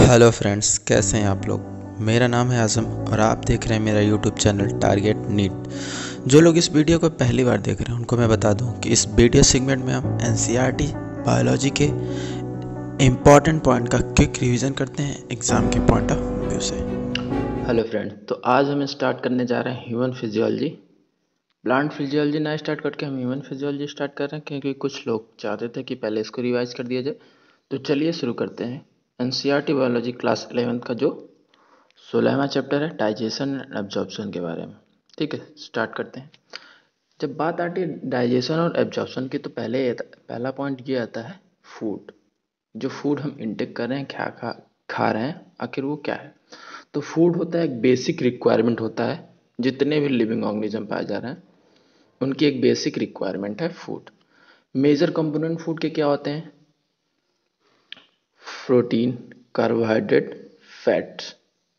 Hello friends, कैसे हैं आप लोग। मेरा नाम है आज़म और आप देख रहे हैं मेरा यूट्यूब चैनल टारगेट नीट। जो लोग इस वीडियो को पहली बार देख रहे हैं उनको मैं बता दूं कि इस वीडियो सेगमेंट में हम एनसीईआरटी बायोलॉजी के इम्पॉर्टेंट पॉइंट का क्विक रिवीजन करते हैं एग्ज़ाम के पॉइंट ऑफ व्यू से। हेलो फ्रेंड्स, तो आज हम स्टार्ट करने जा रहे हैं ह्यूमन फिजियोलॉजी। प्लांट फिजियोलॉजी ना स्टार्ट करके हम ह्यूमन फिजियोलॉजी स्टार्ट कर रहे हैं क्योंकि कुछ लोग चाहते थे कि पहले इसको रिवाइज कर दिया जाए। तो चलिए शुरू करते हैं। एनसीईआरटी बायोलॉजी क्लास 11 का जो 16वां चैप्टर है डाइजेशन एंड एब्जॉर्प्शन के बारे में। ठीक है, स्टार्ट करते हैं। जब बात आती है डाइजेशन और एब्जॉर्प्शन की तो पहला पॉइंट ये आता है फूड। जो फूड हम इंटेक कर रहे हैं, क्या खा रहे हैं, आखिर वो क्या है। तो फूड होता है एक बेसिक रिक्वायरमेंट होता है। जितने भी लिविंग ऑर्गेनिज्म पाए जा रहे हैं उनकी एक बेसिक रिक्वायरमेंट है फूड। मेजर कंपोनेंट फूड के क्या होते हैं? Protein, carbohydrate, fats.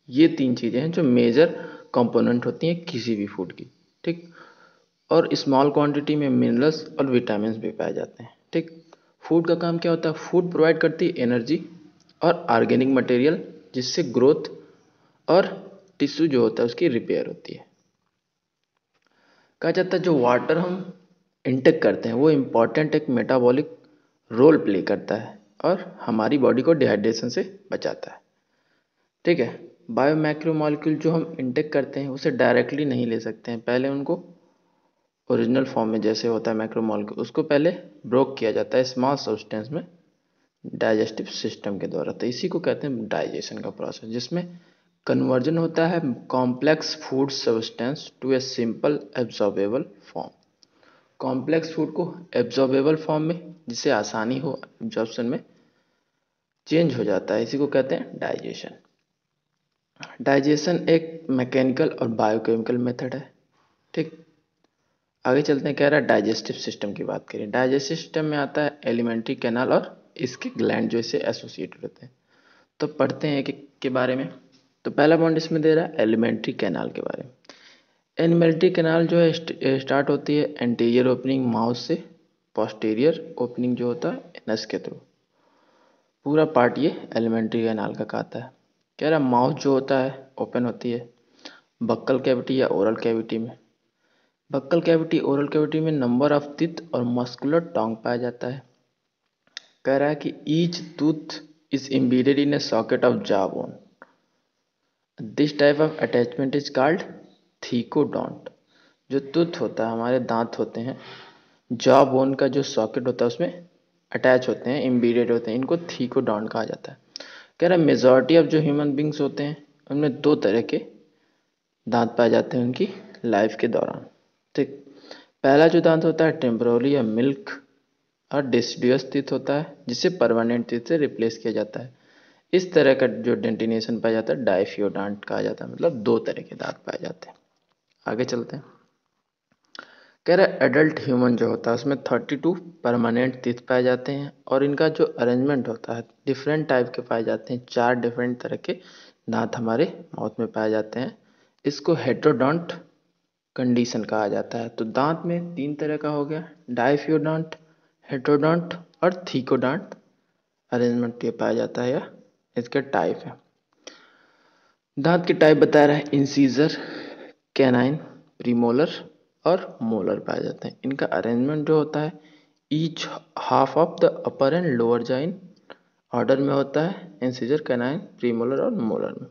ये तीन चीज़ें हैं जो मेजर कंपोनेंट होती हैं किसी भी फूड की। ठीक। और स्मॉल क्वांटिटी में मिनरल्स और विटामिन भी पाए जाते हैं। ठीक। फूड का काम क्या होता है? फूड प्रोवाइड करती है एनर्जी और ऑर्गेनिक मटेरियल जिससे ग्रोथ और टिश्यू जो होता है उसकी रिपेयर होती है। कहा जाता है जो वाटर हम इंटेक करते हैं वो इम्पॉर्टेंट एक मेटाबॉलिक रोल प्ले करता है और हमारी बॉडी को डिहाइड्रेशन से बचाता है। ठीक है। बायो मैक्रोमोलिक्यूल जो हम इंटेक करते हैं उसे डायरेक्टली नहीं ले सकते हैं, पहले उनको ओरिजिनल फॉर्म में जैसे होता है मैक्रोमोलिक्यूल उसको पहले ब्रोक किया जाता है स्मॉल सब्सटेंस में डाइजेस्टिव सिस्टम के द्वारा। तो इसी को कहते हैं डाइजेशन का प्रोसेस, जिसमें कन्वर्जन होता है complex food substance to a simple absorbable form. Complex food को एब्जॉर्बेबल फॉर्म में, जिससे आसानी हो एब्जॉर्प्शन में, चेंज हो जाता है। इसी को कहते हैं डाइजेशन। डाइजेशन एक मैकेनिकल और बायोकेमिकल मेथड है। ठीक। आगे चलते हैं। कह रहा है डाइजेस्टिव सिस्टम की बात करें। डाइजेस्टिव सिस्टम में आता है एलिमेंट्री कैनाल और इसके ग्लैंड जो इससे एसोसिएटेड होते हैं। तो पढ़ते हैं एक के बारे में। तो पहला पॉइंट इसमें दे रहा है एलिमेंट्री कैनाल के बारे में। एलिमेंट्री कैनाल जो है स्टार्ट होती है एंटीरियर ओपनिंग माउथ से, पोस्टीरियर ओपनिंग जो होता है नस के थ्रू। पूरा पार्ट ये एलिमेंट्री कैनाल का कहता है। कह रहा माउथ जो होता है ओपन होती है बक्कल कैविटी या ओरल कैविटी में। बक्कल कैविटी ओरल कैविटी में नंबर ऑफ टीथ और मस्कुलर टोंग पाया जाता है। कह रहा है कि each tooth is embedded in A socket of jaw bone. This type of attachment is called thecodont. जो टूथ होता है, हमारे दांत होते हैं, जॉ बोन का जो सॉकेट होता है उसमें अटैच होते हैं, एम्बेडेड होते हैं, इनको थीकोडोंट कहा जाता है। कह रहा है मेजॉरिटी ऑफ जो ह्यूमन बींग्स होते हैं उनमें दो तरह के दांत पाए जाते हैं उनकी लाइफ के दौरान। ठीक। पहला जो दांत होता है टेम्पोररी या मिल्क और डिसिडुअस टीथ होता है जिसे परमानेंट टीथ से रिप्लेस किया जाता है। इस तरह का जो डेंटिनेशन पाया जाता है डाइफियोडांट कहा जाता है, मतलब दो तरह के दांत पाए जाते हैं। आगे चलते हैं। कह रहे एडल्ट ह्यूमन जो होता है उसमें 32 परमानेंट टीथ पाए जाते हैं और इनका जो अरेंजमेंट होता है डिफरेंट टाइप के पाए जाते हैं। चार डिफरेंट तरह के दांत हमारे माउथ में पाए जाते हैं। इसको हेटेरोडोंट कंडीशन कहा जाता है। तो दांत में तीन तरह का हो गया, डाइफियोडोंट, हेटेरोडोंट और थीकोडोंट अरेंजमेंट ये पाया जाता है या इसके टाइप है। दांत के टाइप बता रहा है इंसीजर, कैनाइन, प्रीमोलर और मोलर पाए जाते हैं। इनका अरेंजमेंट जो होता है each half of the upper and lower जाइन ऑर्डर में होता है, इंसीजर, कैनाइन, प्रीमोलर और मोलर में।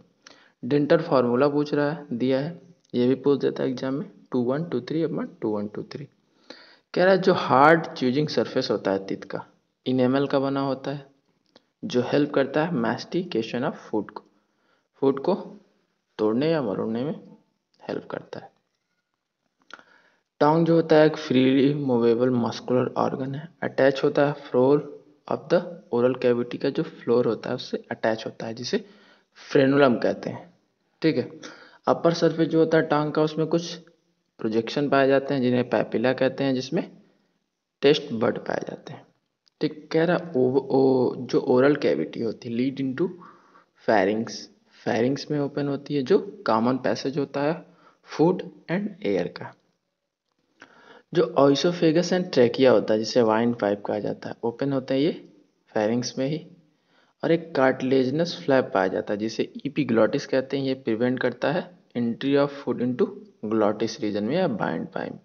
डेंटल फार्मूला पूछ रहा है, दिया है, ये भी पूछ देता है एग्जाम में 2123/2123। कह रहा है जो हार्ड च्यूजिंग सरफेस होता है टीथ का इनेमल का बना होता है जो हेल्प करता है मैस्टिकेशन ऑफ फूड को तोड़ने या मरोड़ने में हेल्प करता है। टोंग जो होता है एक फ्रीली मूवेबल मस्कुलर ऑर्गन है, अटैच होता है floor of the oral cavity का जो फ्लोर होता है उससे अटैच होता है जिसे फ्रेनुलम कहते हैं। ठीक है। अपर सरफेस जो होता है टांग का उसमें कुछ प्रोजेक्शन पाए जाते हैं जिन्हें पैपिला कहते हैं, जिसमें टेस्ट बड पाए जाते हैं। ठीक। कह रहा जो ओरल कैविटी होती है लीड इनटू फेरिंग्स। फेरिंग्स में ओपन होती है जो कॉमन पैसेज होता है फूड एंड एयर का। जो ऑइसोफेगस एंड ट्रैकिया होता है जिसे वाइन पाइप कहा जाता है ओपन होता है ये फेरिंग्स में ही। और एक कार्टिलेजिनस फ्लैप पाया जाता है जिसे इपीग्लॉटिस कहते हैं। ये प्रिवेंट करता है entry of food into glottis region में या बाइंड पाइप,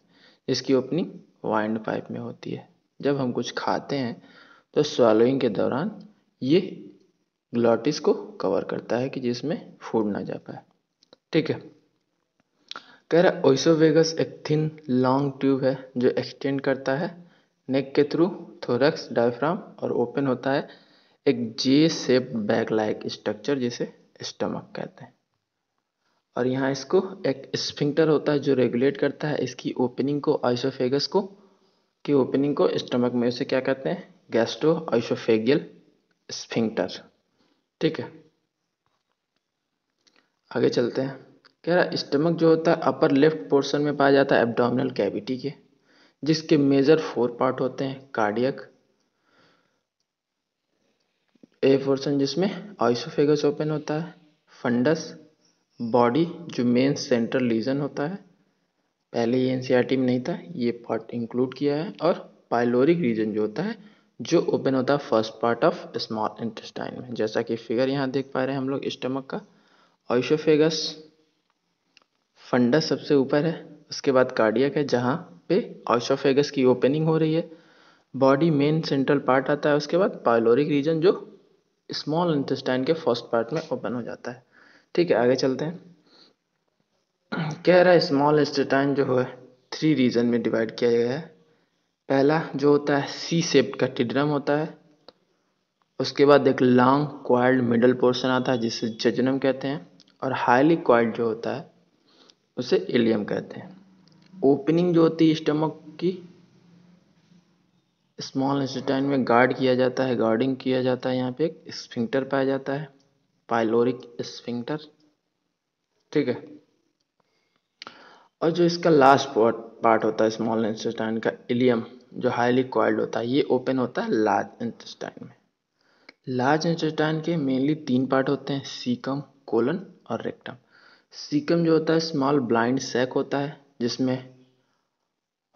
इसकी ओपनिंग वाइंड पाइप में होती है। जब हम कुछ खाते हैं तो स्वैलोइंग के दौरान ये ग्लॉटिस को कवर करता है कि जिसमें फूड ना जा पाए। ठीक है, कह रहा ओइसोवेगस एक थिन लॉन्ग ट्यूब है जो एक्सटेंड करता है नेक के थ्रू थोरैक्स डायफ्राम और ओपन होता है एक जे शेप्ड बैग लाइक स्ट्रक्चर जिसे स्टमक कहते हैं। और यहाँ इसको एक स्फिंक्टर होता है जो रेगुलेट करता है इसकी ओपनिंग को, आइसोफेगस को की ओपनिंग को स्टमक में। उसे क्या कहते हैं? Gastro oesophageal sphincter. ठीक है, आगे चलते हैं। कह रहा स्टमक जो होता है अपर लेफ्ट पोर्शन में पाया जाता है एब्डोमिनल कैविटी के, जिसके मेजर 4 पार्ट होते हैं। कार्डियक ए पोर्शन जिसमें आइसोफेगस ओपन होता है, फंडस बॉडी जो मेन सेंट्रल लीजन होता है, पहले ये एनसीईआरटी में नहीं था, ये पार्ट इंक्लूड किया है। और पाइलोरिक रीजन जो होता है जो ओपन होता है first part of small intestine में, जैसा कि फिगर यहाँ देख पा रहे हैं हम लोग स्टमक का। आइसोफेगस फंडस सबसे ऊपर है, उसके बाद कार्डियक है जहाँ पे आइसोफेगस की ओपनिंग हो रही है, बॉडी मेन सेंट्रल पार्ट आता है, उसके बाद पाइलोरिक रीजन जो स्मॉल इंटेस्टाइन के फर्स्ट पार्ट में ओपन हो जाता है। ठीक है, आगे चलते हैं। कह रहा है स्मॉल इंटेस्टाइन जो है 3 रीजन में डिवाइड किया गया है। पहला जो होता है सी शेप्ड का टिड्रम होता है, उसके बाद एक लॉन्ग क्वाइल्ड मिडल पोर्शन आता है जिसे जजनम कहते हैं, और हाईली क्वाइल्ड जो होता है उसे इलियम कहते हैं। ओपनिंग जो होती है स्टमक की स्मॉल इंटेस्टाइन में गार्ड किया जाता है, गार्डिंग किया जाता है, यहाँ पे एक स्फिंक्टर पाया जाता है, पाइलोरिक स्फिंक्टर। ठीक है, और जो इसका लास्ट पार्ट होता है स्मॉल इंटेस्टाइन का इलियम जो हाईली क्वाइल्ड होता है, ये ओपन होता है लार्ज इंटेस्टाइन में। लार्ज इंटेस्टाइन के मेनली 3 पार्ट होते हैं, सीकम, कोलन और रेक्टम। सीकम जो होता है स्मॉल ब्लाइंड सैक होता है जिसमें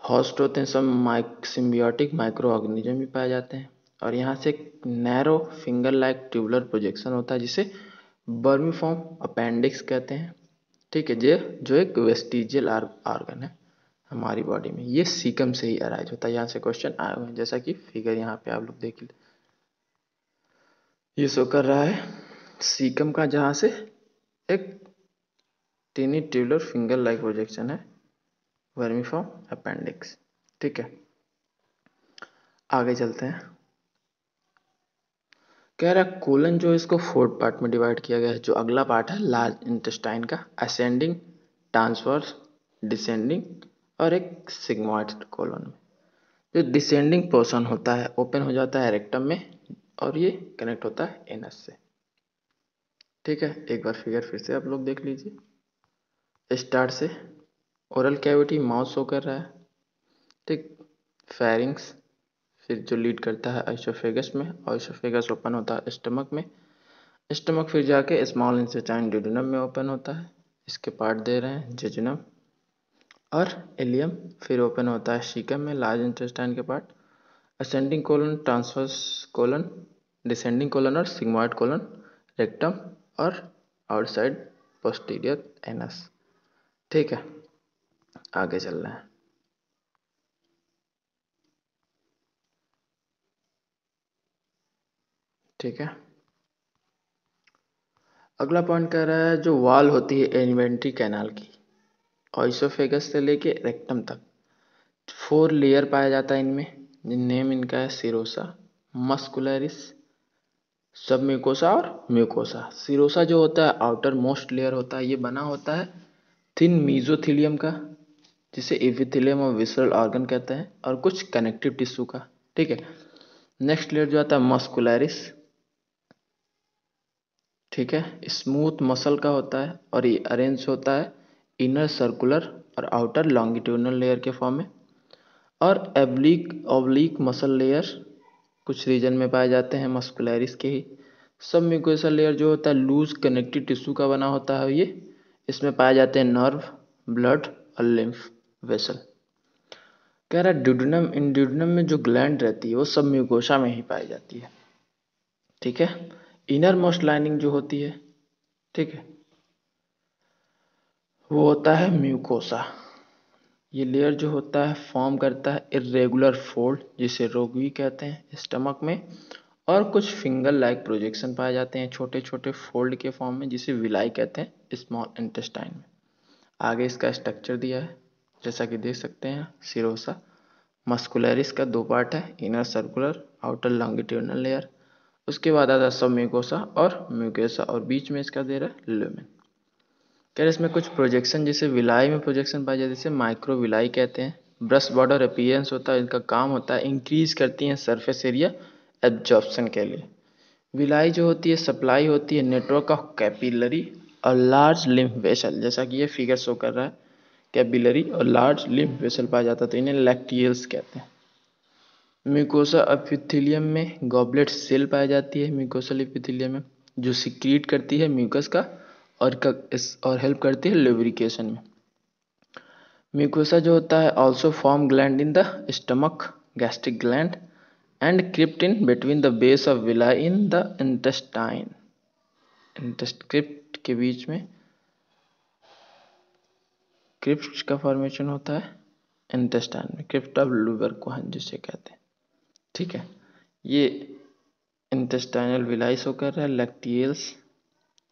होस्ट होते हैं सब सिम्बियोटिक माइक्रो ऑर्गेनिज्म भी पाए जाते हैं, और यहाँ से एक narrow finger like tubular projection होता है जिसे बर्मीफॉर्म अपेंडिक्स कहते हैं। ठीक है, ये जो एक वेस्टिजियल ऑर्गन है हमारी बॉडी में, ये सीकम से ही अराइज होता है। यहाँ से क्वेश्चन आए हुए हैं जैसा कि फिगर यहाँ पे आप लोग देख लीजिए, ये शो कर रहा है सीकम का, जहाँ से एक tiny tubular finger like projection है, वर्मीफॉर्म अपेंडिक्स। ठीक है, आगे चलते हैं। कह रहा कोलन जो इसको 4 पार्ट में डिवाइड किया गया है। जो अगला पार्ट है लार्ज इंटेस्टाइन का, असेंडिंग, ट्रांसवर्स, डिसेंडिंग और एक सिग्मॉइड कोलन में। जो डिसेंडिंग पोर्शन होता है ओपन हो जाता है रेक्टम में और ये कनेक्ट होता है एनस से। ठीक है, एक बार फिगर फिर से आप लोग देख लीजिए। स्टार्ट से ओरल कैविटी माउथ शो कर रहा है, ठीक, फेरिंग्स, फिर जो लीड करता है आइसोफेगस में, आइसोफेगस ओपन होता है स्टमक में, स्टमक फिर जाके स्मॉल इंटेस्टाइन ड्यूडेनम में ओपन होता है, इसके पार्ट दे रहे हैं जेजुनम और इलियम, फिर ओपन होता है सीकम में लार्ज इंटेस्टाइन के part, ascending colon, transverse colon, descending colon और सिग्मॉइड कोलन, रेक्टम और आउटसाइड पोस्टीरियर एनस। ठीक है, आगे चल रहे हैं। ठीक है, अगला पॉइंट कह रहा है जो वॉल होती है इन्वेंट्री कैनाल की, ऑइसोफेगस से लेके रेक्टम तक 4 लेयर पाया जाता है इनमें। नेम इनका है सिरोसा, मस्कुलरिस, सब म्यूकोसा और म्यूकोसा। सिरोसा जो होता है आउटर मोस्ट लेयर होता है, ये बना होता है थिन मीजोथीलियम का जिसे एपिथेलियम और विसरल ऑर्गन कहते हैं, और कुछ कनेक्टिव टिश्यू का। ठीक है, नेक्स्ट लेयर जो आता है मस्कुलरिस, ठीक है, स्मूथ मसल का होता है और ये अरेंज होता है इनर सर्कुलर और आउटर लॉन्गिट्यूडनल लेयर के फॉर्म में। और एब्लिक ऑब्लिक मसल लेयर कुछ रीजन में पाए जाते हैं मस्कुलरिस के ही। सब म्यूकोसल लेयर जो होता है लूज कनेक्टिव टिश्यू का बना होता है, ये इसमें पाए जाते हैं नर्व, ब्लड और लिम्फ वेसल। कह रहा है ड्यूडेनम, इन ड्यूडेनम में जो ग्लैंड रहती है वो सब म्यूकोसा में ही पाई जाती है। ठीक है, इनर मोस्ट लाइनिंग जो होती है, ठीक है, वो होता है म्यूकोसा। ये लेयर जो होता है फॉर्म करता है इरेगुलर फोल्ड, जिसे रोगवी कहते हैं स्टमक में, और कुछ फिंगर लाइक प्रोजेक्शन पाए जाते हैं छोटे छोटे फोल्ड के फॉर्म में, जिसे विलाई कहते हैं स्मॉल इंटेस्टाइन में। आगे इसका स्ट्रक्चर दिया है, जैसा कि देख सकते हैं। सिरोसा मस्कुलरिस का दो पार्ट है, inner circular, outer longitudinal layer. उसके बाद आता है सब म्यूकोसा और म्यूकेसा, और बीच में इसका दे रहा है लुमेन। कह रहे इसमें कुछ प्रोजेक्शन, जैसे विलाई में प्रोजेक्शन पाई जाती है, जिसे माइक्रो विलाई कहते हैं। ब्रश बॉर्डर अपीयरेंस होता है, इनका काम होता है इंक्रीज करती हैं सरफेस एरिया एब्जॉर्प्शन के लिए। विलाई जो होती है सप्लाई होती है नेटवर्क ऑफ कैपिलरी और लार्ज लिम्फ वेसल, जैसा कि ये फिगर शो कर रहा है। कैपिलरी और लार्ज लिम्फ वेसल पाया जाता है, तो इन्हें लैक्टियल्स कहते हैं। म्यूकोसा एपिथेलियम में गॉबलेट सेल पाई जाती है, म्यूकोसल एपिथेलियम में, जो सिक्रीट करती है म्यूकस का और हेल्प करती है लुब्रिकेशन में। म्यूकोसा जो होता है also form gland in the stomach, gastric gland, and crypt in between the base of villi in the intestine. Crypt के बीच में क्रिप्ट का फॉर्मेशन होता है इंटेस्टाइन में, क्रिप्ट ऑफ लुबरकोहन जिसे कहते हैं, ठीक है। ये इंटेस्टाइनल विलाई शो कर रहा है, लैक्टियल्स,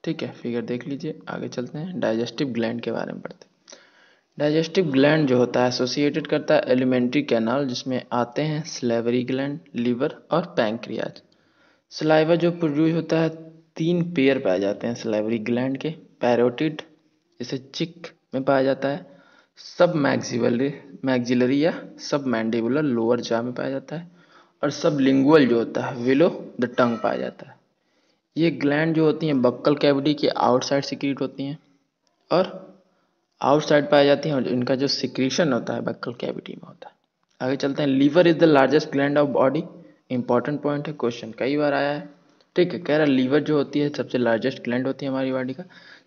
ठीक है। फिगर देख लीजिए। आगे चलते हैं, डाइजेस्टिव ग्लैंड के बारे में पढ़ते हैं। डाइजेस्टिव ग्लैंड जो होता है एसोसिएटेड करता है एलिमेंट्री कैनाल, जिसमें आते हैं स्लेवरी ग्लैंड, लीवर और पैंक्रियाज। सलाइवा जो प्रोड्यूस होता है, तीन पेयर पाए जाते हैं सलाइवरी ग्लैंड के। पैरोटिड जिसे चिक में पाया जाता है, सब मैक्सिलरी या सब मैंडिबुलर लोअर जॉ में पाया जाता है, और सब लिंगुअल जो होता है विलो द टंग पाया जाता है। ये ग्लैंड जो होती हैं बक्कल कैविटी के आउटसाइड सिक्रीट होती हैं और आउटसाइड पाई जाती हैं, और इनका जो सिक्रीशन होता है बक्कल कैविटी में होता है। आगे चलते हैं। Liver is the largest gland of body. Important point है, क्वेश्चन कई बार आया है, ठीक है। कह रहा लीवर जो होती है सबसे लार्जेस्ट ग्लैंड होती है हमारी बॉडी का,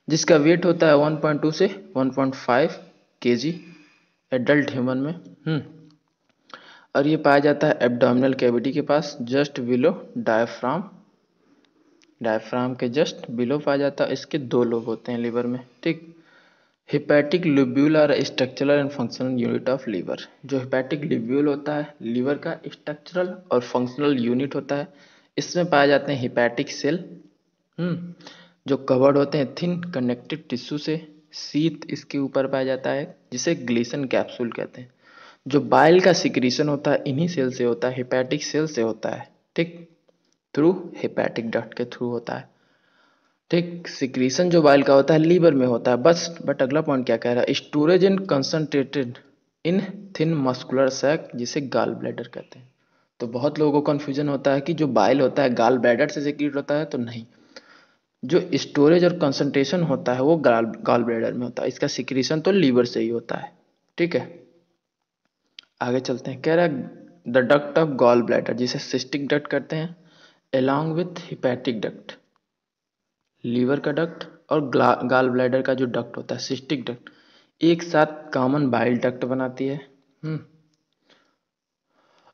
जिसका वेट होता है 1.2 से 1.5 kg एडल्ट ह्यूमन में। और ये पाया जाता है एब्डोमिनल कैविटी के पास, जस्ट बिलो डायफ्राम। डायफ्राम के जस्ट बिलो पाया जाता है। इसके दो लोब होते हैं लीवर में, ठीक। Hepatic lobule are structural and functional unit of liver. जो हिपैटिक लोब्यूल होता है लीवर का स्ट्रक्चरल और फंक्शनल यूनिट होता है। इसमें पाए जाते हैं हिपैटिक सेल, जो कवर्ड होते हैं थिन कनेक्टिव टिश्यू से। शीत इसके ऊपर पाया जाता है, जिसे ग्लीसन कैप्सूल कहते हैं। जो बाइल का सिक्रीशन होता है इन्हीं सेल से होता है, हिपैटिक सेल से होता है, ठीक, थ्रू हिपैटिक डक्ट के थ्रू होता है, ठीक। सिक्रीशन जो बाइल का होता है लीवर में होता है, बट अगला पॉइंट क्या कह रहा है, storage in concentrated in thin muscular sac, जिसे गाल ब्लैडर कहते हैं। तो बहुत लोगों को कन्फ्यूजन होता है कि जो बाइल होता है गाल ब्लैडर से सिक्रीट होता है, तो नहीं, जो स्टोरेज और कंसंट्रेशन होता है वो गाल ब्लैडर में होता है, इसका सिक्रीशन तो लीवर से ही होता है, ठीक है। आगे चलते हैं। कह रहा है the duct of gall bladder, जिसे सिस्टिक डक्ट कहते हैं, along with hepatic duct. Liver का डक्ट और गाल ब्लैडर का जो डक्ट होता है सिस्टिक डक्ट, एक साथ कॉमन बाइल डक्ट बनाती है।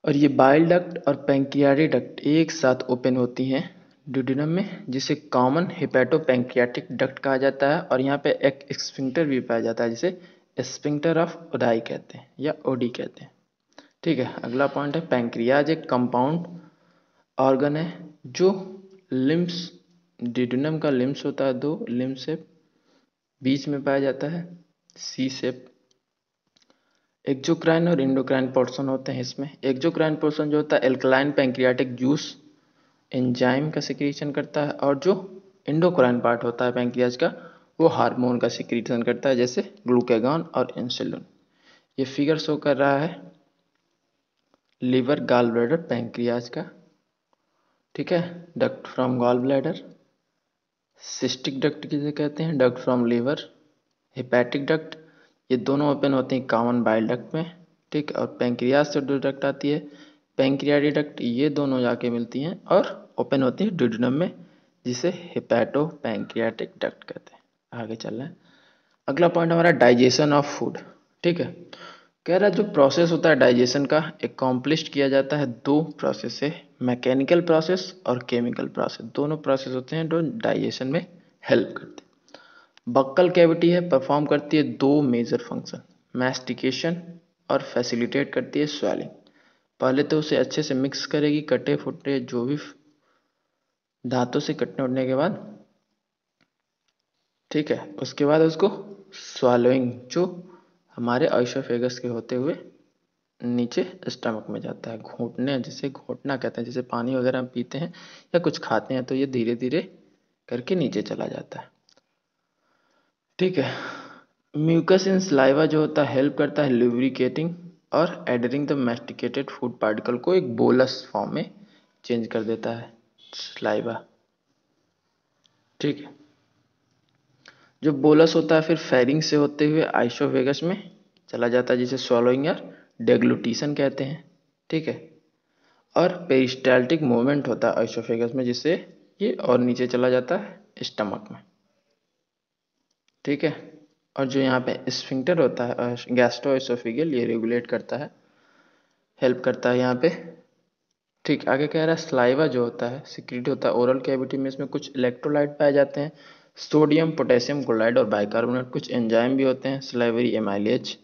और ये बाइल डक्ट और पैंक्रियाटिक डक्ट एक साथ ओपन होती हैं ड्यूडेनम में, जिसे कॉमन हिपैटोपैंक्रियाटिक डक्ट कहा जाता है। और यहाँ पे एक स्फिंक्टर भी पाया जाता है, जिसे स्फिंक्टर ऑफ ओडाई कहते हैं या ओडी कहते हैं, ठीक है। अगला पॉइंट है पैंक्रियाज एक कंपाउंड ऑर्गन है जो लिम्स, ड्यूडेनम का लिम्स होता है दो लिम्स शेप, बीच में पाया जाता है सी शेप। एक्सोक्राइन और इंडोक्राइन पोर्शन होते हैं इसमें। एक्सोक्राइन पोर्शन जो होता है एल्कलाइन पैंक्रियाटिक जूस एंजाइम का सिक्रीशन करता है, और जो इंडोक्राइन पार्ट होता है पैंक्रियाज का, वो हार्मोन का सिक्रीशन करता है, जैसे ग्लूकागॉन और इंसुलिन। ये फिगर शो कर रहा है लीवर गॉल ब्लैडर पैंक्रियाज का, ठीक है। Duct from gall bladder, cystic duct किसे कहते हैं, duct from liver, hepatic duct, ये दोनों ओपन होते हैं कॉमन बाइल डक्ट में, ठीक। और पैंक्रियाज से जो डक्ट आती है पैंक्रियाटिक डक्ट, ये दोनों जाके मिलती हैं और ओपन होती है ड्यूडेनम में, जिसे हिपैटो पैंक्रियाटिक डक्ट कहते हैं। आगे चल रहे हैं। अगला पॉइंट हमारा डाइजेशन ऑफ फूड, ठीक है। कह रहा है जो प्रोसेस होता है डाइजेशन का एकम्प्लिश्ड किया जाता है दो प्रोसेस से, मैकेनिकल प्रोसेस और केमिकल प्रोसेस। दोनों प्रोसेस होते हैं जो डाइजेशन में हेल्प करते हैं। बक्कल कैविटी है, परफॉर्म करती है दो मेजर फंक्शन, मैस्टिकेशन और फैसिलिटेट करती है स्वेलिंग। पहले तो उसे अच्छे से मिक्स करेगी, कटे फुटे जो भी दांतों से कटने उठने के बाद, ठीक है। उसके बाद उसको स्वालोइंग, जो हमारे आइसोफेगस के होते हुए नीचे स्टमक में जाता है। घोंटने, जिसे घोंटना कहते हैं, जैसे पानी वगैरह हम पीते हैं या कुछ खाते हैं तो ये धीरे धीरे करके नीचे चला जाता है, ठीक है। म्यूकस इन सलाइवा जो होता है हेल्प करता है लुब्रिकेटिंग और एडरिंग द मैस्टिकेटेड फूड पार्टिकल को एक बोलस फॉर्म में चेंज कर देता है सलाइवा, ठीक है। जो बोलस होता है फिर फेरिंग से होते हुए आइसोफेगस में चला जाता है, जिसे swallowing या डेग्लूटिशन कहते हैं, ठीक है। और पेरिस्टाल्टिक मूवमेंट होता है आइसोफेगस में, जिससे ये और नीचे चला जाता है स्टमक में, ठीक है। और जो यहाँ पे स्फिंक्टर होता है गैस्ट्रोएसोफेगियल, ये रेगुलेट करता है, हेल्प करता है यहाँ पे, ठीक। आगे कह रहा है स्लाइवा जो होता है सिक्रीट होता है ओरल कैविटी में। इसमें कुछ इलेक्ट्रोलाइट पाए जाते हैं, सोडियम पोटेशियम क्लोराइड और बाइकार्बोनेट। कुछ एंजाइम भी होते हैं, स्लाइवरी एमाइलेज,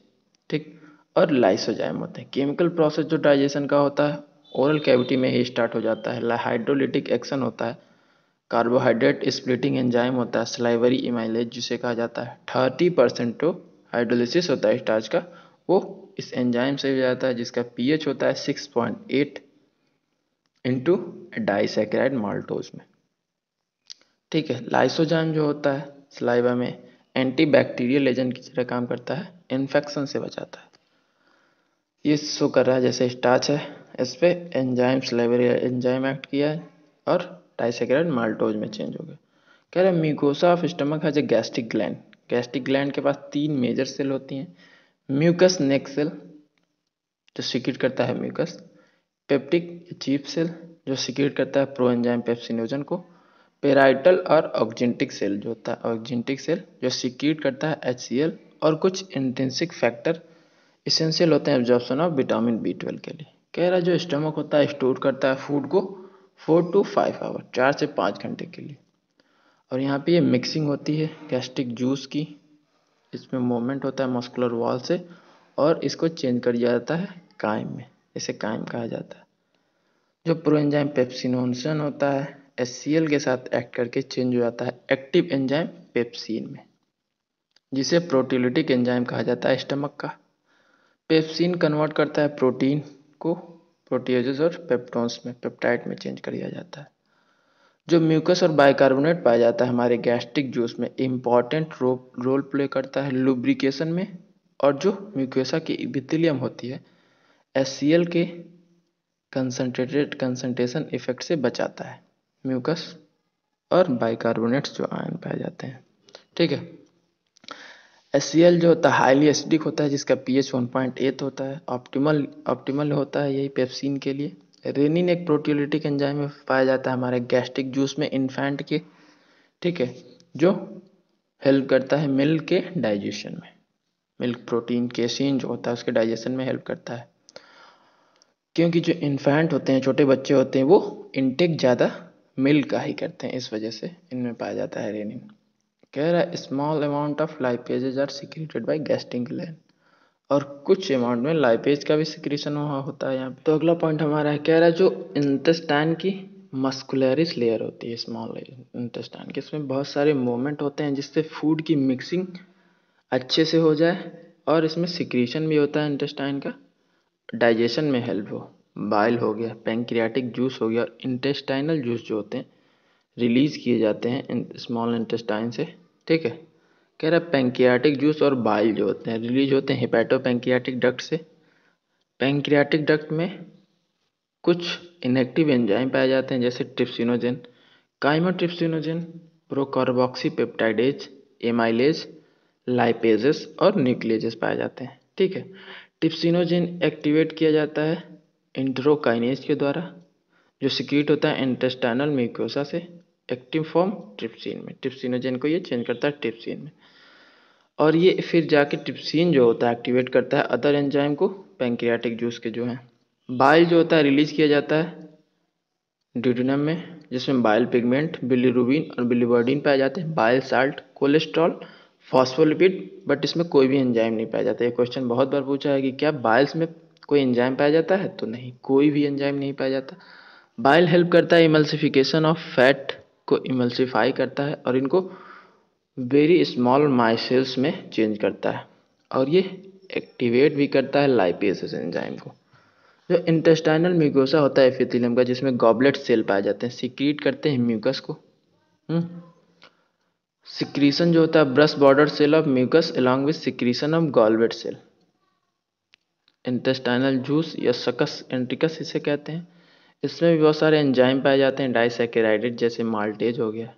ठीक। और लाइसोजाइम होते हैं। केमिकल प्रोसेस जो डाइजेशन का होता है ओरल कैविटी में ही स्टार्ट हो जाता है। हाइड्रोलिटिक एक्शन होता है, कार्बोहाइड्रेट स्प्लिटिंग एंजाइम होता है, स्लाइवरी इमाइलेज जिसे कहा जाता है। 30% तो हाइड्रोलिसिस होता है स्टार्च का, वो इस एंजाइम से हो जाता है, जिसका पीएच होता है 6.8 इंटू डाइसैकेराइड माल्टोज में, ठीक है। लाइसोजाइम जो होता है सलाइवा में एंटी बैक्टीरियल एजेंट की तरह काम करता है, इन्फेक्शन से बचाता है। ये शो कर रहा है जैसे स्टार्च है, इस पे एंजाइम स्लाइवरी एंजाइम एक्ट किया है और डाइसैकेराइड माल्टोज में चेंज हो गया। कह रहे हैं म्यूकोसा ऑफ स्टमक है जो गैस्ट्रिक ग्लैंड। गैस्ट्रिक ग्लैंड के पास 3 मेजर सेल होती हैं। म्यूकस नेक सेल जो सिक्रीट करता है म्यूकस, पेप्टिक चीफ सेल जो सिक्रीट करता है प्रो एंजाइम पेप्सिनोजन को, पेराइटल और ऑक्जेंटिक सेल जो होता है ऑक्जेंटिक सेल जो सिक्रीट करता है HCl और कुछ इंट्रिंसिक फैक्टर इसेंशियल होते हैं एब्जॉर्प्शन ऑफ विटामिन B12 के लिए। कह रहा है जो स्टमक होता है स्टोर करता है फूड को 4 to 5 आवर, 4 से 5 घंटे के लिए। और यहाँ पे ये मिक्सिंग होती है गैस्ट्रिक जूस की, इसमें मूवमेंट होता है मस्कुलर वॉल से और इसको चेंज कर दिया जाता है काइम में, इसे काइम कहा जाता है। जो प्रोएंजाइम पेप्सिनोजन होता है HCl के साथ एक्ट करके चेंज हो जाता है एक्टिव एंजाइम पेप्सिन में, जिसे प्रोटीलिटिक एंजाइम कहा जाता है स्टमक का। पेप्सिन कन्वर्ट करता है प्रोटीन को प्रोटियोजेस और पेप्टोन्स में, पेप्टाइड में चेंज कर दिया जाता है। जो म्यूकस और बाइकार्बोनेट पाया जाता है हमारे गैस्ट्रिक जूस में, इम्पॉर्टेंट रोल प्ले करता है लुब्रिकेशन में। और जो म्यूकोसा की इपिथेलियम होती है HCl के कंसंट्रेशन इफेक्ट से बचाता है म्यूकस और बाइकार्बोनेट्स जो आयन पाए जाते हैं, ठीक है। HCl जो होता है हाईली एसिडिक होता है, जिसका pH 1.8 होता है। ऑप्टिमल होता है यही पेप्सिन के लिए। रेनिन एक प्रोटियोलिटिक एंजाइम में पाया जाता है हमारे गैस्ट्रिक जूस में इन्फेंट के, ठीक है, जो हेल्प करता है मिल्क के डाइजेशन में। मिल्क प्रोटीन केसीन जो होता है उसके डाइजेशन में हेल्प करता है, क्योंकि जो इन्फेंट होते हैं छोटे बच्चे होते हैं वो इनटेक ज़्यादा मिल्क का ही करते हैं, इस वजह से इनमें पाया जाता है रेनिन। कह रहा है small amount of lipases are secreted by gastric gland, और कुछ अमाउंट में लाइपेज का भी सिक्रीशन वहाँ होता है यहाँ पे। तो अगला पॉइंट हमारा है, कह रहा है जो इंटेस्टाइन की मस्कुलरिस लेयर होती है स्मॉल इंटेस्टाइन की, इसमें बहुत सारे मूवमेंट होते हैं जिससे फूड की मिक्सिंग अच्छे से हो जाए और इसमें सिक्रीशन भी होता है इंटेस्टाइन का, डाइजेशन में हेल्प हो। बाइल हो गया, पैंक्रियाटिक जूस हो गया और इंटेस्टाइनल जूस जो होते हैं रिलीज किए जाते हैं स्मॉल इंटेस्टाइन से, ठीक है। कह रहा है पैंक्रियाटिक जूस और बाइल जो होते हैं रिलीज होते हैं हेपेटो पैंक्रियाटिक डक्ट से। पैंक्रियाटिक डक्ट में कुछ इनएक्टिव एंजाइम पाए जाते हैं जैसे ट्रिप्सिनोजेन, काइमोट्रिप्सिनोजेन, प्रोकार्बोक्सीपेप्टाइडेज, एमाइलेज, लाइपेजेस और न्यूक्लियेजेस पाए जाते हैं, ठीक है। ट्रिप्सिनोजेन एक्टिवेट किया जाता है इंट्रोकाइनेज के द्वारा, जो सिक्रीट होता है इंटेस्टाइनल म्यूकोसा से, एक्टिव फॉर्म ट्रिप्सिन में। ट्रिप्सिनोजेन को ये चेंज करता है ट्रिप्सिन में। और ये फिर जाके ट्रिप्सिन जो होता है एक्टिवेट करता है अदर एंजाइम को, पैंक्रियाटिक जूस के जो हैं। बाइल जो होता है रिलीज किया जाता है ड्यूडेनम में, जिसमें बाइल पिगमेंट, बिलीरुबिन और बिलीवर्डिन पाए जाते हैं, bile salt, cholesterol, phospholipid, but इसमें कोई भी एंजाइम नहीं पाया जाता। ये क्वेश्चन बहुत बार पूछा है कि क्या बाइल्स में कोई एंजाइम पाया जाता है, तो नहीं, कोई भी एंजाइम नहीं पाया जाता। बाइल हेल्प करता है इमल्सिफिकेशन ऑफ फैट को इमल्सिफाई करता है और इनको वेरी स्मॉल माइसेल्स में चेंज करता है, और ये एक्टिवेट भी करता है लाइपेज एंजाइम को। जो इंटेस्टाइनल म्यूकोसा होता है एपिथेलियम का, जिसमें गॉबलेट सेल पाए जाते हैं, सिक्रीट करते हैं म्यूकस को। सिक्रीशन जो होता है brush border cell of mucus along with secretion of goblet cell. Intestinal juice या सकस एंट्रिकस इसे कहते हैं। इसमें भी बहुत सारे एंजाइम पाए जाते हैं डाइसैकेराइडेज, जैसे माल्टेज हो गया,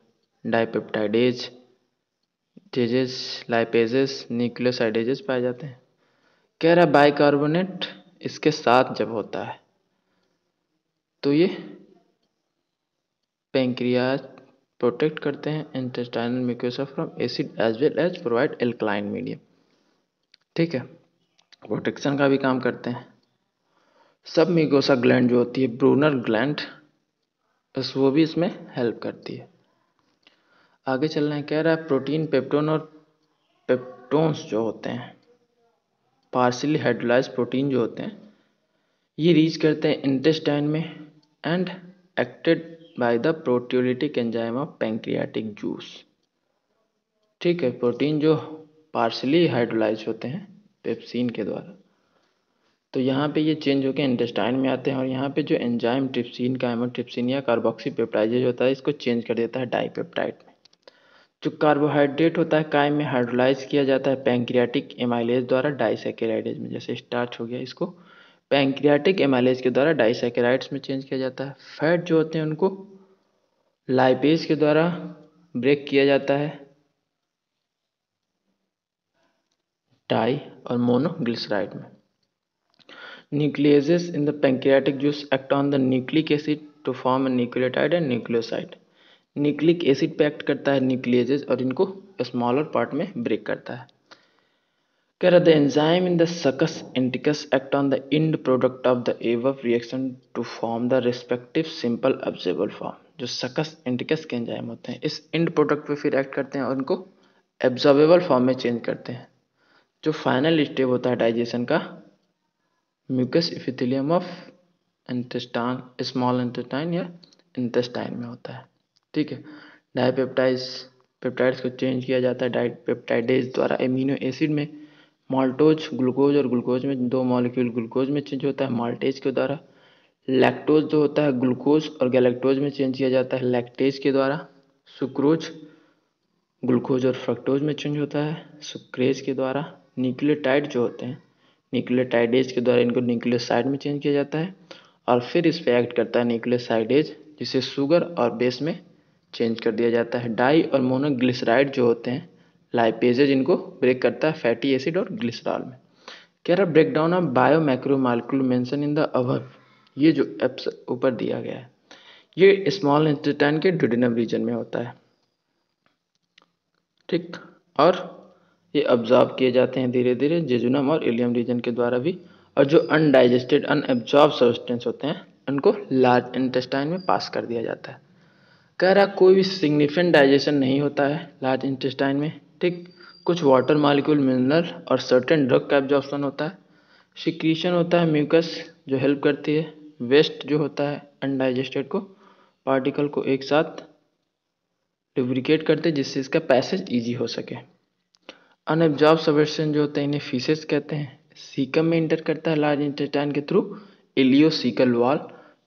डाइपेप्टाइडेज, टेजेस, लाइपेजेस, न्यूक्लियोसाइडेजेस पाए जाते हैं। कह रहा बाइकार्बोनेट इसके साथ जब होता है तो ये पैंक्रियाज प्रोटेक्ट करते हैं intestinal mucosa from acid as well as provide alkaline medium. ठीक है, प्रोटेक्शन का भी काम करते हैं। सब म्यूकोसा ग्लैंड जो होती है, ब्रूनर ग्लैंड, बस वो भी इसमें हेल्प करती है। आगे चलना है, कह रहा है प्रोटीन, पेप्टोन और पेप्टोन्स जो होते हैं, पार्शियली हाइड्रोलाइज्ड प्रोटीन जो होते हैं, ये रीच करते हैं इंटेस्टाइन में and acted by the proteolytic enzyme of pancreatic juice. ठीक है, प्रोटीन जो पार्शियली हाइड्रोलाइज होते हैं पेप्सिन के द्वारा, तो यहाँ पे ये चेंज होकर इंटेस्टाइन में आते हैं, और यहाँ पे जो एंजाइम ट्रिप्सिन का एमोट्रिप्सिन या कार्बोक्सी पेप्टाइजेज होता है, इसको चेंज कर देता है डाइपेप्टाइड में। जो कार्बोहाइड्रेट होता है कायम में हाइड्रोलाइज किया जाता है पैंक्रियाटिक एमाइलेज द्वारा डाइसैकेराइडेज में, जैसे स्टार्च हो गया, इसको पैंक्रियाटिक एमाइलेज के द्वारा डाइसैकेराइड्स में चेंज किया जाता है। फैट जो होते हैं उनको लाइपेज के द्वारा ब्रेक किया जाता है डाई और मोनोग्लिसराइड में। Nucleases in the pancreatic juice act on the nucleic acid to form a nucleotide and nucleoside. Nucleic acid पे एक्ट करता है न्यूक्लियेजेस और इनको स्मॉलर पार्ट में ब्रेक करता है। कह रहा the enzyme in the succus entericus act on the end product of the above reaction to form the respective simple observable form. जो सकस इंडिकस के एंजाइम होते हैं इस इंड प्रोडक्ट पे फिर एक्ट करते हैं और उनको एब्जॉर्बेबल फॉर्म में चेंज करते हैं। जो फाइनल स्टेप होता है डाइजेशन का, mucus epithelium of intestine, small intestine या इंटेस्टाइन में होता है। ठीक है, डाइपेप्टाइड्स, पेप्टाइड्स को चेंज किया जाता है डाइपेप्टाइडेज द्वारा एमिनो एसिड में। माल्टोज ग्लूकोज और ग्लूकोज में दो मॉलिक्यूल ग्लूकोज में चेंज होता है माल्टेज के द्वारा। लैक्टोज जो होता है ग्लूकोज और गैलेक्टोज में चेंज किया जाता है लैक्टेज के द्वारा। सुक्रोज ग्लूकोज और फ्रक्टोज में चेंज होता है सुक्रेज के द्वारा। न्यूक्लियोटाइड जो होते हैं न्यूक्लियोटाइडेज के द्वारा इनको न्यूक्लियोसाइड में चेंज किया जाता है, और फिर इस पर एक्ट करता है न्यूक्लियोसाइडेज, जिसे शुगर और बेस में चेंज कर दिया जाता है। डाई और मोनोग्लिसराइड जो होते हैं लाइपेजेज, इनको ब्रेक करता है फैटी एसिड और ग्लिसरॉल में। कह रहा break down of bio macromolecule mention in the above, ये जो ऊपर दिया गया है ये स्मॉल इंटेस्टाइन के ड्यूडेनम रीजन में होता है। ठीक, और ये अब्जॉर्ब किए जाते हैं धीरे धीरे जेजुनम और इलियम रीजन के द्वारा भी, और जो अनडाइजेस्टेड अनएब्जॉर्ब सब्सटेंस होते हैं उनको लार्ज इंटेस्टाइन में पास कर दिया जाता है। कह रहा कोई भी सिग्निफिकेंट डाइजेशन नहीं होता है लार्ज इंटेस्टाइन में। ठीक, कुछ वाटर मॉलिक्यूल, मिनरल और सर्टेन ड्रग का एब्जॉर्प्शन होता है। सिक्रीशन होता है म्यूकस जो हेल्प करती है। वेस्ट जो होता है अनडाइजेस्टेड को पार्टिकल को एक साथ लुब्रिकेट करते हैं जिससे इसका पैसेज ईजी हो सके। अनएब्जॉर्ब सब्सटेंस जो होते हैं इन्हें फीसेस कहते हैं। सीकम में इंटर करता है लार्ज इंटेस्टाइन के थ्रू इलियोसीकल वॉल,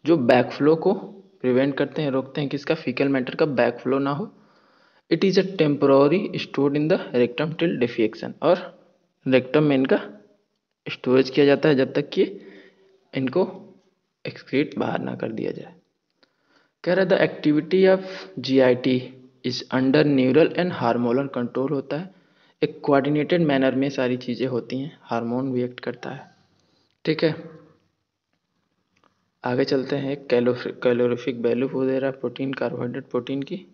जो बैकफ्लो को प्रिवेंट करते हैं, रोकते हैं कि इसका फीकल मैटर का बैकफ्लो ना हो। It is a temporary stored in the rectum till defecation, और रेक्टम में इनका स्टोरेज किया जाता है जब तक कि इनको एक्सक्रीट बाहर ना कर दिया जाए। कह रहा the activity of GIT is under neural and hormonal control होता है। एक कोऑर्डिनेटेड मैनर में सारी चीज़ें होती हैं, हार्मोन भी एक्ट करता है। ठीक है, आगे चलते हैं। कैलोरीफिक वैल्यू दे रहा है प्रोटीन, कार्बोहाइड्रेट प्रोटीन की।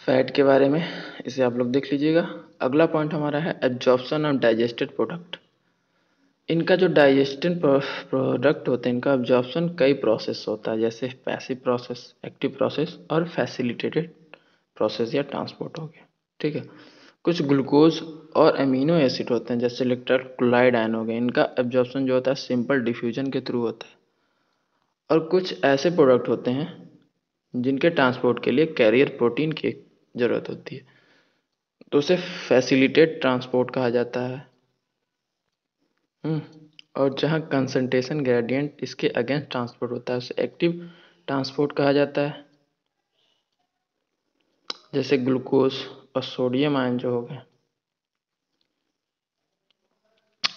फैट के बारे में, इसे आप लोग देख लीजिएगा। अगला पॉइंट हमारा है एब्जॉर्प्शन ऑफ डाइजेस्टेड प्रोडक्ट। इनका जो डाइजेस्टेड प्रोडक्ट होते हैं, इनका एब्जॉर्प्शन कई प्रोसेस होता है, जैसे पैसिव प्रोसेस, एक्टिव प्रोसेस और फैसिलिटेटेड प्रोसेस या ट्रांसपोर्ट हो गया। ठीक है। कुछ ग्लूकोज और अमीनो एसिड होते हैं, जैसे इलेक्ट्रोलाइट आयन हो गए, इनका एब्जॉर्प्शन जो होता है सिंपल डिफ्यूजन के थ्रू होता है। और कुछ ऐसे प्रोडक्ट होते हैं जिनके ट्रांसपोर्ट के लिए कैरियर प्रोटीन की ज़रूरत होती है, तो उसे फैसिलिटेट ट्रांसपोर्ट कहा जाता है। और जहाँ कंसंट्रेशन ग्रेडियंट इसके अगेंस्ट ट्रांसपोर्ट होता है, उसे एक्टिव ट्रांसपोर्ट कहा जाता है। जैसे ग्लूकोज और सोडियम आयन जो हो गए,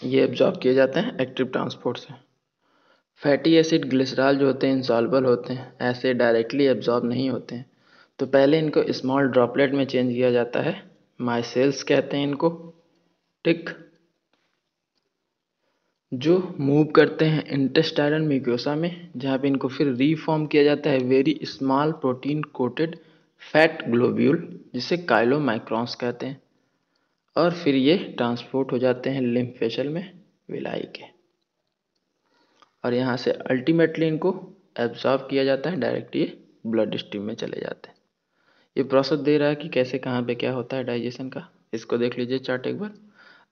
ये एब्जॉर्ब किए जाते हैं एक्टिव ट्रांसपोर्ट से। फैटी एसिड ग्लिसरॉल जो होते हैं इंसॉल्युबल होते हैं, ऐसे डायरेक्टली एब्जॉर्ब नहीं होते हैं, तो पहले इनको स्मॉल ड्रॉपलेट में चेंज किया जाता है, माइसेल्स कहते हैं इनको। ठीक। जो मूव करते हैं इंटेस्टाइनल म्यूकोसा में, जहाँ पे इनको फिर रीफॉर्म किया जाता है very small protein coated fat globule, जिसे काइलोमाइक्रॉन्स कहते हैं, और फिर ये ट्रांसपोर्ट हो जाते हैं लिम्फ वेसल में विलाई के, और यहाँ से अल्टीमेटली इनको एब्जॉर्ब किया जाता है, डायरेक्ट ये ब्लड स्ट्रीम में चले जाते हैं। ये प्रोसेस दे रहा है कि कैसे कहाँ पे क्या होता है डाइजेशन का, इसको देख लीजिए चार्ट एक बार।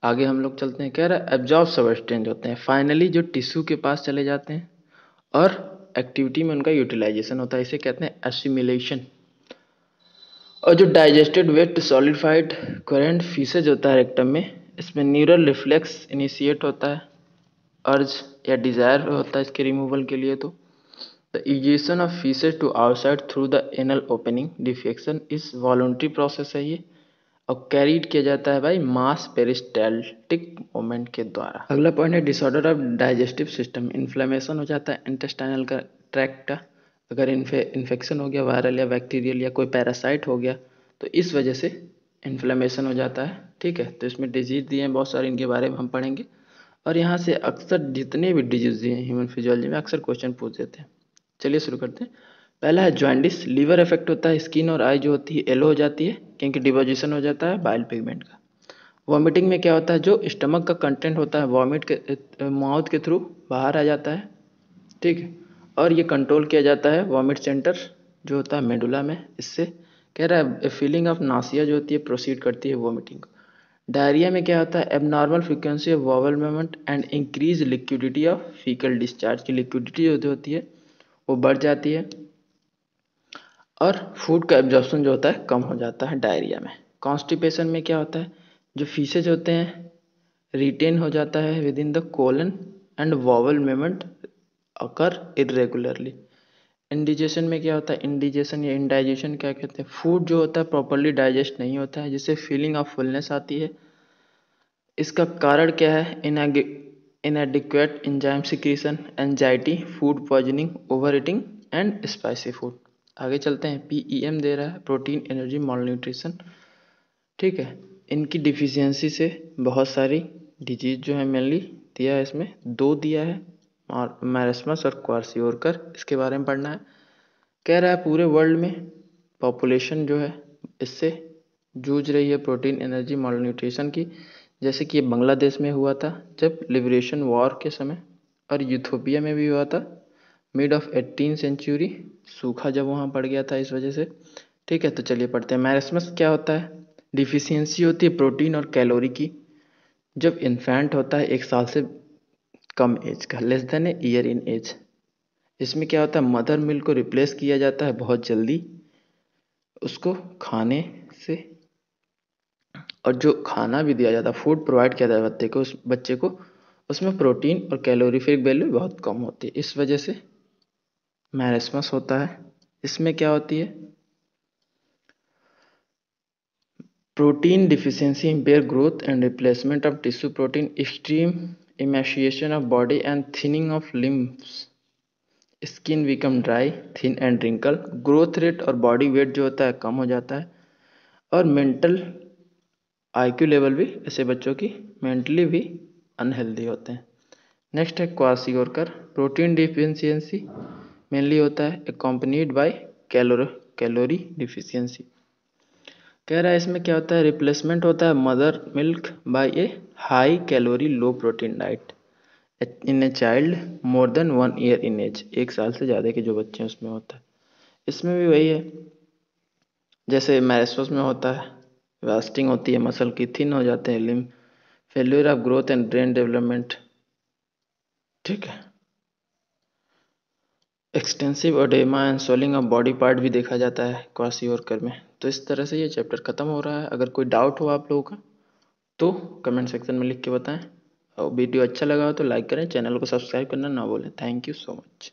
आगे हम लोग चलते हैं। कह रहा है एब्जॉर्ब सबस्टेंस होते हैं फाइनली जो टिश्यू के पास चले जाते हैं और एक्टिविटी में उनका यूटिलाइजेशन होता है, इसे कहते हैं एसिमिलेशन। और जो digested waste solidified current faeces होता है रेक्टम में, इसमें न्यूरल रिफ्लेक्स इनिशिएट होता है, अर्ज या डिजायर होता है इसके रिमूवल के लिए। तो the egestion of faeces to outside through the anal opening defecation is voluntary process है ये, और कैरीड किया जाता है बाई मास पेरिस्टाल्टिक मूवमेंट के द्वारा। अगला पॉइंट है disorder of digestive system. Inflammation हो जाता है इंटेस्टाइनल का ट्रैक्ट का, अगर इन्फेक्शन हो गया वायरल या बैक्टीरियल या कोई पैरासाइट हो गया, तो इस वजह से इन्फ्लेमेशन हो जाता है। ठीक है। तो इसमें डिजीज दिए हैं बहुत सारे, इनके बारे में हम पढ़ेंगे। और यहाँ से अक्सर जितने भी डिजीज दिए हैं ह्यूमन फिजियोलॉजी में, अक्सर क्वेश्चन पूछ देते हैं। चलिए शुरू करते हैं। पहला है जॉइंडिस, लीवर इफेक्ट होता है, स्किन और आई जो होती है येलो हो जाती है क्योंकि डिपोजिशन हो जाता है बाइल पिगमेंट का। वॉमिटिंग में क्या होता है, जो स्टमक का कंटेंट होता है वॉमिट के माउथ के थ्रू बाहर आ जाता है। ठीक है। और ये कंट्रोल किया जाता है वॉमिट सेंटर जो होता है मेडुला में, इससे कह रहा है फीलिंग ऑफ नासिया जो होती है प्रोसीड करती है वॉमिटिंग को। डायरिया में क्या होता है, abnormal frequency of vowel movement and increase liquidity of faecal discharge, की लिक्विडिटी जो होती है वो बढ़ जाती है, और फूड का एब्जॉर्प्शन जो होता है कम हो जाता है डायरिया में। कॉन्स्टिपेशन में क्या होता है, जो फीसेज होते हैं रिटेन हो जाता है with in the colon and vowel movement occur irregularly. Indigestion में क्या होता है, इंडिजेशन या इंडाइजेशन क्या कहते हैं, फूड जो होता है प्रॉपरली डाइजेस्ट नहीं होता है, जिससे फीलिंग ऑफ फुलनेस आती है। इसका कारण क्या है, इनएडिक्वेट enzyme secretion, anxiety, food poisoning, over eating and spicy food. आगे चलते हैं। पीईएम दे रहा है प्रोटीन एनर्जी मॉल न्यूट्रिशन। ठीक है। इनकी डिफिशियंसी से बहुत सारी डिजीज जो है मेनली दिया है, इसमें दो दिया है, और मैरस्मस और क्वार्सियोरकर, इसके बारे में पढ़ना है। कह रहा है पूरे वर्ल्ड में पॉपुलेशन जो है इससे जूझ रही है प्रोटीन एनर्जी मॉल न्यूट्रिशन की, जैसे कि ये बांग्लादेश में हुआ था जब लिबरेशन वॉर के समय, और यूथोपिया में भी हुआ था मिड ऑफ 18 सेंचुरी, सूखा जब वहाँ पड़ गया था इस वजह से। ठीक है। तो चलिए पढ़ते हैं। मैरस्मस क्या होता है, डिफिशियंसी होती है प्रोटीन और कैलोरी की जब इन्फेंट होता है 1 साल से कम एज का, less than a year in age. इसमें क्या होता है, मदर मिल्क को रिप्लेस किया जाता है बहुत जल्दी उसको खाने से, और जो खाना भी दिया जाता है, फूड प्रोवाइड किया जाता है उस बच्चे को, उसमें प्रोटीन और कैलोरीफिक वैल्यू बहुत कम होती है, इस वजह से मैरस्मस होता है। इसमें क्या होती है, protein deficiency impair growth and replacement of tissue protein, extreme emaciation of body and thinning of limbs, skin become dry thin and wrinkle, growth rate और बॉडी वेट जो होता है कम हो जाता है, और मेंटल आईक्यू लेवल भी ऐसे बच्चों की मेंटली भी अनहेल्दी होते हैं। नेक्स्ट है क्वासियोरकर, प्रोटीन डिफिशियंसी मेनली होता है अकम्पनीड बाय कैलोरी डिफिशियंसी। कह रहा है इसमें क्या होता है, रिप्लेसमेंट होता है mother milk by a high calorie low protein diet in a child more than 1 year in age. 1 साल से ज़्यादा के जो बच्चे हैं उसमें होता है। इसमें भी वही है जैसे मैरेसोस में होता है, वास्टिंग होती है मसल की, थिन हो जाते हैं limb, failure of growth and brain development. ठीक है, extensive oedema and swelling of body part भी देखा जाता है क्वासियोरकर में। तो इस तरह से ये चैप्टर खत्म हो रहा है। अगर कोई डाउट हो आप लोगों का तो कमेंट सेक्शन में लिख के बताएं, और वीडियो अच्छा लगा हो तो लाइक करें, चैनल को सब्सक्राइब करना ना भूलें। Thank you so much.